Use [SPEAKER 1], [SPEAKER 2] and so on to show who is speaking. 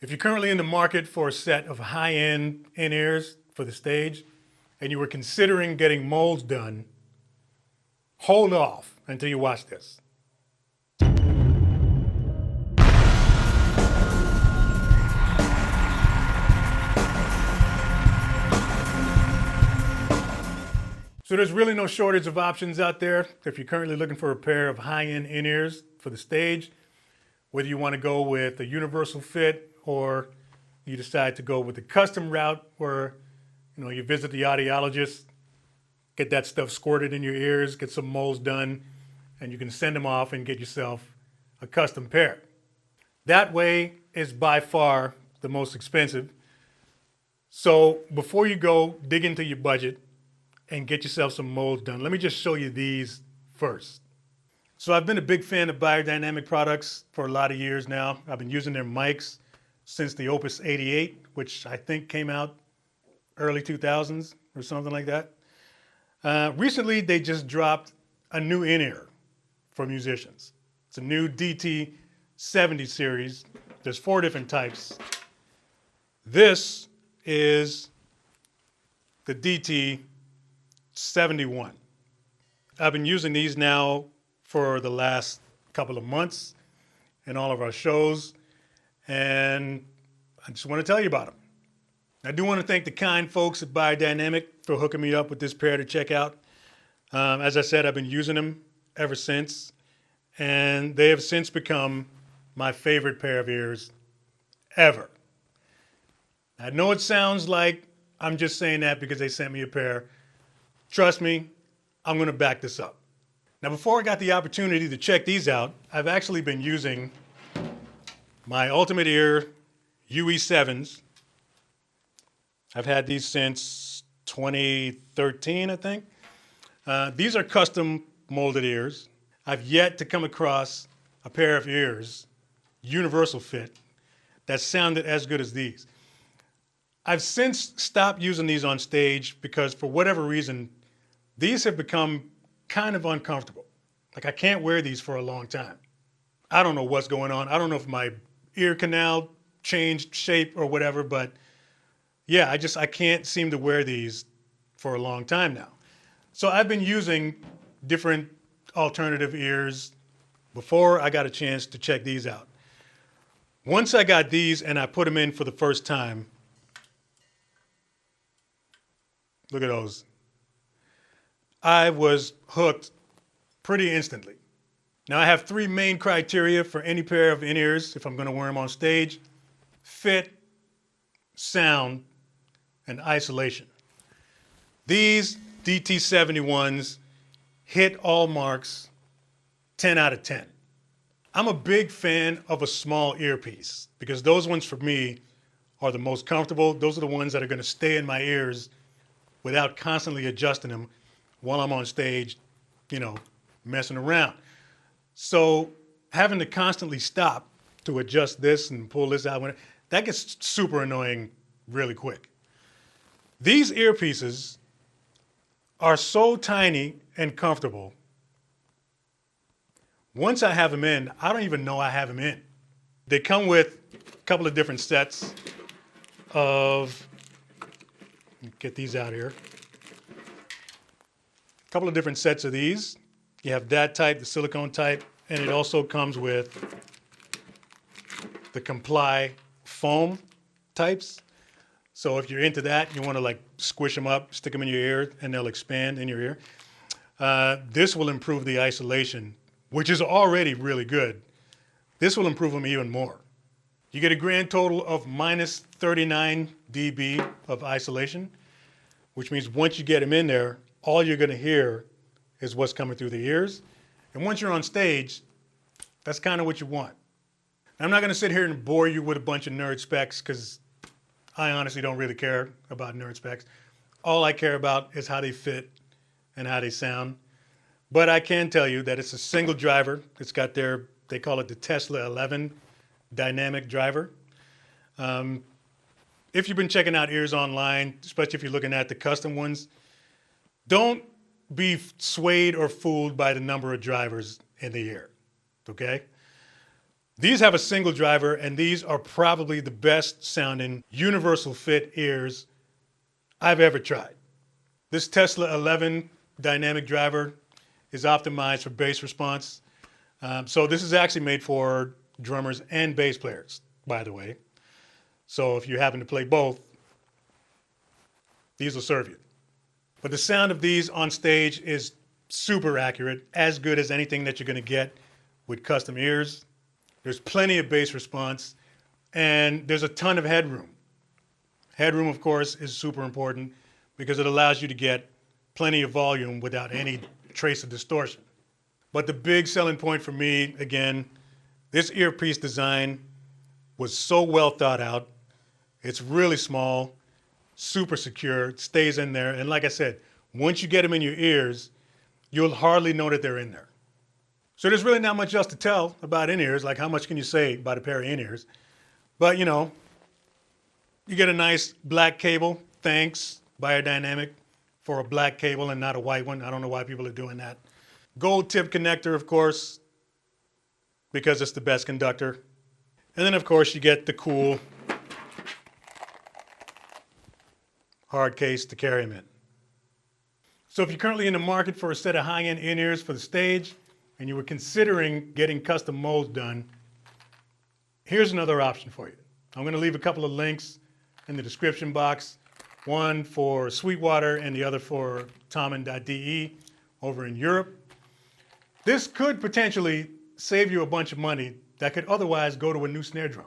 [SPEAKER 1] If you're currently in the market for a set of high-end in-ears for the stage and you were considering getting molds done, hold off until you watch this. So there's really no shortage of options out there. If you're currently looking for a pair of high-end in-ears for the stage, whether you want to go with a universal fit or you decide to go with the custom route where you visit the audiologist, get that stuff squirted in your ears, get some molds done, and you can send them off and get yourself a custom pair. That way is by far the most expensive. So before you go dig into your budget and get yourself some molds done, let me just show you these first. So I've been a big fan of Beyerdynamic products for a lot of years now. I've been using their mics since the Opus 88, which I think came out early 2000s or something like that. Recently, they just dropped a new in-ear for musicians. It's a new DT70 series. There's 4 different types. This is the DT71. I've been using these now for the last couple of months in all of our shows, and I just want to tell you about them. I do want to thank the kind folks at Beyerdynamic for hooking me up with this pair to check out. As I said, I've been using them ever since, and they have since become my favorite pair of ears ever. I know it sounds like I'm just saying that because they sent me a pair. Trust me, I'm going to back this up. Now, before I got the opportunity to check these out, I've actually been using my Ultimate Ear UE7s. I've had these since 2013, I think. These are custom molded ears. I've yet to come across a pair of ears, universal fit, that sounded as good as these. I've since stopped using these on stage because for whatever reason, these have become kind of uncomfortable. Like I can't wear these for a long time. I don't know what's going on. I don't know if my ear canal changed shape or whatever, but yeah, I can't seem to wear these for a long time now. So I've been using different alternative ears before I got a chance to check these out. Once I got these and I put them in for the first time, look at those. I was hooked pretty instantly. Now I have 3 main criteria for any pair of in-ears if I'm going to wear them on stage: fit, sound, and isolation. These DT71s hit all marks, 10 out of 10. I'm a big fan of a small earpiece because those ones for me are the most comfortable. Those are the ones that are going to stay in my ears without constantly adjusting them while I'm on stage, messing around. So having to constantly stop to adjust this and pull this out, that gets super annoying really quick. These earpieces are so tiny and comfortable. Once I have them in, I don't even know I have them in. They come with a couple of different sets of, get these out here. A couple of different sets of these. You have that type, the silicone type, and it also comes with the Comply foam types. So if you're into that, you want to squish them up, stick them in your ear, and they'll expand in your ear. This will improve the isolation, which is already really good. This will improve them even more. You get a grand total of minus 39 dB of isolation, which means once you get them in there, all you're going to hear is what's coming through the ears. And once you're on stage, that's kind of what you want. I'm not going to sit here and bore you with a bunch of nerd specs because I honestly don't really care about nerd specs. All I care about is how they fit and how they sound. But I can tell you that it's a single driver. It's got they call it the Tesla 11 dynamic driver. If you've been checking out ears online, especially if you're looking at the custom ones, don't be swayed or fooled by the number of drivers in the ear, okay? These have a single driver, and these are probably the best sounding universal fit ears I've ever tried. This Tesla 11 dynamic driver is optimized for bass response. So this is actually made for drummers and bass players, by the way. So if you happen to play both, these will serve you. But the sound of these on stage is super accurate, as good as anything that you're going to get with custom ears. There's plenty of bass response, and there's a ton of headroom. Headroom, of course, is super important because it allows you to get plenty of volume without any trace of distortion. But the big selling point for me, again, this earpiece design was so well thought out. It's really small, super secure, it stays in there. And like I said, once you get them in your ears, you'll hardly know that they're in there. So there's really not much else to tell about in-ears. Like, how much can you say about a pair of in-ears? But, you know, you get a nice black cable. Thanks, Beyerdynamic, for a black cable and not a white one. I don't know why people are doing that. Gold tip connector, of course, because it's the best conductor. And then, of course, you get the cool hard case to carry them in. So if you're currently in the market for a set of high-end in-ears for the stage, and you were considering getting custom molds done, here's another option for you. I'm going to leave a couple of links in the description box, one for SWEETWATER and the other for THOMANN.de over in Europe. This could potentially save you a bunch of money that could otherwise go to a new snare drum.